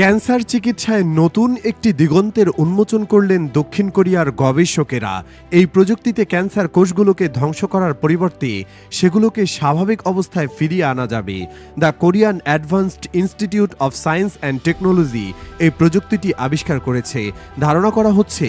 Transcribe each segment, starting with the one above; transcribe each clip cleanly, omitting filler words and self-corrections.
Cancer চিকিৎসায় নতুন একটি দিগন্তের উন্মোচন করলেন দক্ষিণ কোরিয়ার গবেষকেরা। এই প্রযুক্তিতে ক্যান্সার কোষগুলোকে ধ্বংস করার পরিবর্তে সেগুলোকে স্বাভাবিক অবস্থায় ফিরিয়ে আনা যাবে। The Korean advanced institute of science and technology এই প্রযুক্তিটি আবিষ্কার করেছে। ধারণা করা হচ্ছে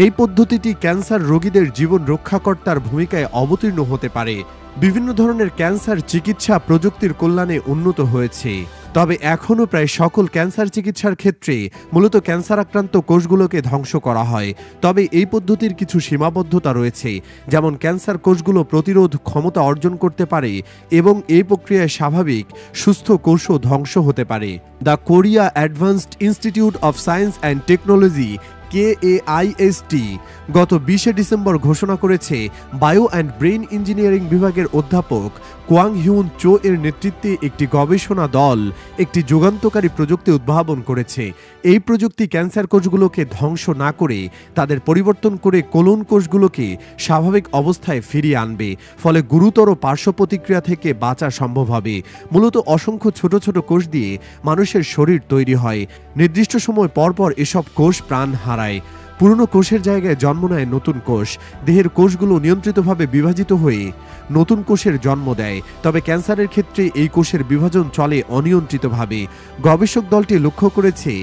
এই পদ্ধতিটি ক্যান্সার রোগীদের জীবন রক্ষাকর্তার ভূমিকায় অবতীর্ণ হতে পারে। বিভিন্ন ধরনের ক্যান্সার চিকিৎসা প্রযুক্তির কল্যাণে উন্নত হয়েছে, তবে এখনও প্রায় সকল ক্যান্সার চিকিৎসার ক্ষেত্রে মূলত ক্যান্সার আক্রান্ত কোষগুলোকে ধ্বংস করা হয়। তবে এই পদ্ধতির কিছু সীমাবদ্ধতা রয়েছে, যেমন ক্যান্সার কোষগুলো প্রতিরোধ ক্ষমতা অর্জন করতে পারে এবং এই প্রক্রিয়ায় স্বাভাবিক সুস্থ কোষও ধ্বংস হতে পারে। The Korea advanced institute of science and technology KAIST গত 20 ডিসেম্বর ঘোষণা করেছে বায়ো অ্যান্ড ব্রেইন ইঞ্জিনিয়ারিং বিভাগের অধ্যাপক কোয়াং হিউন চো এর নেতৃত্বে একটি গবেষণা দল একটি যুগান্তকারী প্রযুক্তি উদ্ভাবন করেছে। এই প্রযুক্তি ক্যান্সার কোষগুলোকে ধ্বংস না করে তাদের পরিবর্তন করে কোলন কোষগুলোকে স্বাভাবিক অবস্থায় ফিরিয়ে আনবে, ফলে গুরুতর পার্শ্ব প্রতিক্রিয়া থেকে বাঁচা সম্ভব হবে। মূলত অসংখ্য ছোট ছোট কোষ দিয়ে মানুষের শরীর তৈরি হয়। নির্দিষ্ট সময় পরপর এসব কোষ প্রাণ হারায়। পুরনো কোষের জায়গায় জন্ম নেয় নতুন কোষ। দেহের কোষগুলো নিয়ন্ত্রিতভাবে বিভাজিত হয়ে নতুন কোষের জন্ম দেয়। তবে ক্যান্সারের ক্ষেত্রে এই কোষের বিভাজন চলে অনিয়ন্ত্রিতভাবে। গবেষক দলটি লক্ষ্য করেছে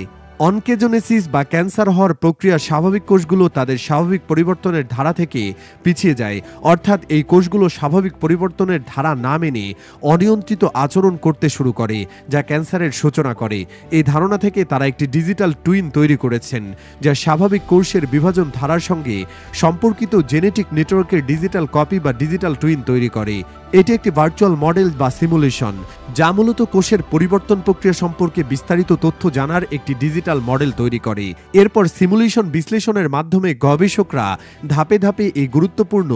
অনকেজোনেসিস বা ক্যান্সার হওয়ার প্রক্রিয়া স্বাভাবিক কোষগুলো তাদের স্বাভাবিক পরিবর্তনের ধারা থেকে পিছিয়ে যায়, অর্থাৎ এই কোষগুলো স্বাভাবিক পরিবর্তনের ধারা না মেনে অনিয়ন্ত্রিত আচরণ করতে শুরু করে, যা ক্যান্সারের সূচনা করে। এই ধারণা থেকে তারা একটি ডিজিটাল টুইন তৈরি করেছেন, যা স্বাভাবিক কোষের বিভাজন ধারার সঙ্গে সম্পর্কিত জেনেটিক নেটওয়ার্কের ডিজিটাল কপি বা ডিজিটাল টুইন তৈরি করে। এটি একটি ভার্চুয়াল মডেল বা সিমুলেশন, যা মূলত কোষের পরিবর্তন প্রক্রিয়া সম্পর্কে বিস্তারিত তথ্য জানার একটি ডিজিটাল মডেল তৈরি করে। এরপর সিমুলেশন বিশ্লেষণের মাধ্যমে গবেষকরা ধাপে ধাপে এই গুরুত্বপূর্ণ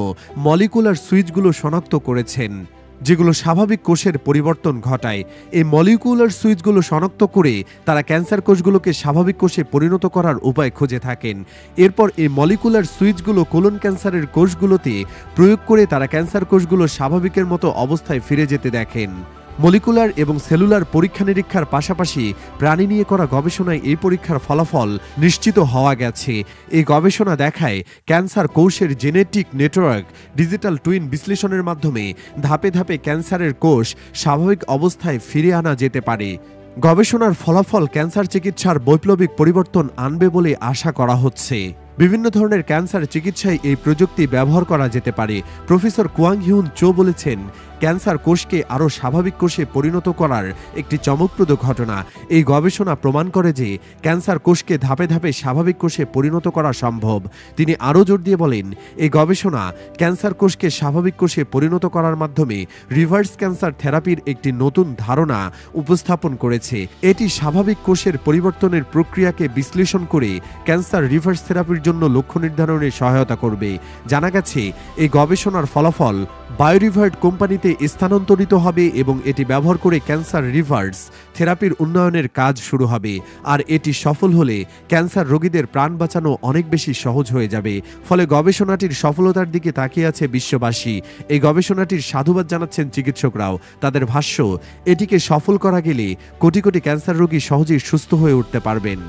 মলিকুলার সুইচগুলো শনাক্ত করেছেন, যেগুলো স্বাভাবিক কোষের পরিবর্তন ঘটায়। এই মলিকুলার সুইচগুলো শনাক্ত করে তারা ক্যান্সার কোষগুলোকে স্বাভাবিক কোষে পরিণত করার উপায় খুঁজে থাকেন। এরপর এই মলিকুলার সুইচগুলো কোলন ক্যান্সারের কোষগুলোতে প্রয়োগ করে তারা ক্যান্সার কোষগুলো স্বাভাবিকের মতো অবস্থায় ফিরে যেতে দেখেন। মলিকুলার এবং সেলুলার পরীক্ষা নিরীক্ষার পাশাপাশি প্রাণী নিয়ে করা গবেষণায় এই পরীক্ষার ফলাফল নিশ্চিত হওয়া গেছে। এই গবেষণা দেখায় ক্যান্সার কোষের জেনেটিক নেটওয়ার্ক ডিজিটাল টুইন বিশ্লেষণের মাধ্যমে ধাপে ধাপে ক্যান্সারের কোষ স্বাভাবিক অবস্থায় ফিরে আনা যেতে পারে। গবেষণার ফলাফল ক্যান্সার চিকিৎসার বৈপ্লবিক পরিবর্তন আনবে বলে আশা করা হচ্ছে। বিভিন্ন ধরনের ক্যান্সার চিকিৎসায় এই প্রযুক্তি ব্যবহার করা যেতে পারে। প্রফেসর কোয়াং হিউন চো বলেছেন, ক্যান্সার কোষকে আরও স্বাভাবিক কোষে পরিণত করার একটি চমকপ্রদ ঘটনা। এই গবেষণা প্রমাণ করে যে ক্যান্সার কোষকে ধাপে ধাপে স্বাভাবিক কোষে পরিণত করা সম্ভব। তিনি আরও জোর দিয়ে বলেন, এই গবেষণা ক্যান্সার কোষকে স্বাভাবিক কোষে পরিণত করার মাধ্যমে রিভার্স ক্যান্সার থেরাপির একটি নতুন ধারণা উপস্থাপন করেছে। এটি স্বাভাবিক কোষের পরিবর্তনের প্রক্রিয়াকে বিশ্লেষণ করে ক্যান্সার রিভার্স থেরাপির জন্য লক্ষ্য নির্ধারণে সহায়তা করবে। জানা গেছে এই গবেষণার ফলাফল বায়োরিভার্ট কোম্পানিতে স্থানান্তরিত হবে এবং এটি ব্যবহার করে ক্যান্সার রিভার্স থেরাপির উন্নয়নের কাজ শুরু হবে। আর এটি সফল হলে ক্যান্সার রোগীদের প্রাণ বাঁচানো অনেক বেশি সহজ হয়ে যাবে। ফলে গবেষণাটির সফলতার দিকে তাকিয়ে আছে বিশ্ববাসী। এই গবেষণাটির সাধুবাদ জানাচ্ছেন চিকিৎসকরাও। তাদের ভাষ্য, এটিকে সফল করা গেলে কোটি কোটি ক্যান্সার রোগী সহজেই সুস্থ হয়ে উঠতে পারবেন।